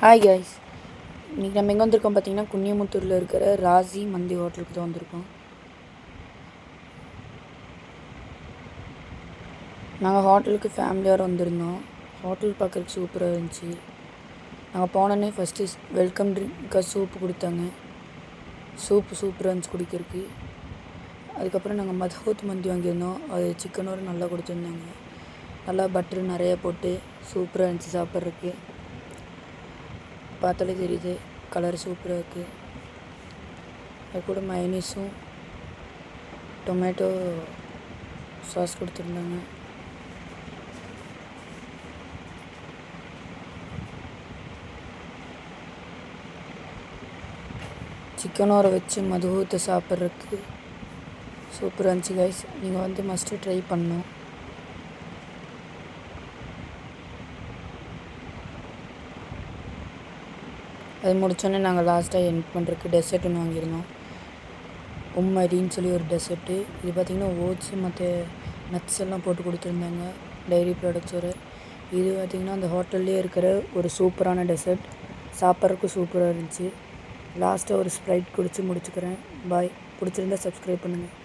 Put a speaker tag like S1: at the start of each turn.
S1: Hi guys, இன்றைக்கி நம்ம எங்கே வந்திருக்கோம் பார்த்தீங்கன்னா குன்னியமுத்தூரில் இருக்கிற ராசி மந்தி ஹோட்டலுக்கு தான் வந்திருக்கோம். நாங்கள் ஹோட்டலுக்கு ஃபேமிலியோடு வந்திருந்தோம். ஹோட்டல் பார்க்குறதுக்கு சூப்பராக இருந்துச்சு. நாங்கள் போனோன்னே ஃபஸ்ட்டு வெல்கம் ட்ரிங்காக சூப்பு கொடுத்தாங்க. சூப்பராக இருந்துச்சு குடிக்கிறதுக்கு. அதுக்கப்புறம் நாங்கள் மதஹூத் மந்தி வாங்கியிருந்தோம். அது சிக்கனோடு நல்லா கொடுத்துருந்தாங்க. நல்லா பட்டரு நிறையா போட்டு சூப்பராக இருந்துச்சு சாப்பிட்றதுக்கு. பார்த்தாலே தெரியுது, கலர் சூப்பராக இருக்குது. அது கூட மயனீஸும் டொமேட்டோ சாஸ் கொடுத்துருந்தாங்க. சிக்கனோட வச்சு மதுஹூத்தை சாப்பிட்றதுக்கு சூப்பராக இருந்துச்சு கைஸ். நீங்கள் வந்து மஸ்ட்டு ட்ரை பண்ணணும். அது முடித்தோடனே நாங்கள் லாஸ்ட்டாக எண்ட் பண்ணுறதுக்கு டெசர்ட் ஒன்று வாங்கியிருந்தோம். உம்மரின்னு சொல்லி ஒரு டெசர்ட்டு. இது பார்த்திங்கன்னா ஓட்ஸு மற்ற நட்ஸ் எல்லாம் போட்டு கொடுத்துருந்தாங்க, டைரி ப்ராடக்ட்ஸோடு. இது பார்த்திங்கன்னா அந்த ஹோட்டல்லே இருக்கிற ஒரு சூப்பரான டெசர்ட். சாப்பிட்றதுக்கு சூப்பராக இருந்துச்சு. லாஸ்ட்டாக ஒரு ஸ்ப்ரைட் குடித்து முடிச்சுக்கிறேன். பாய். பிடிச்சிருந்தா சப்ஸ்கிரைப் பண்ணுங்கள்.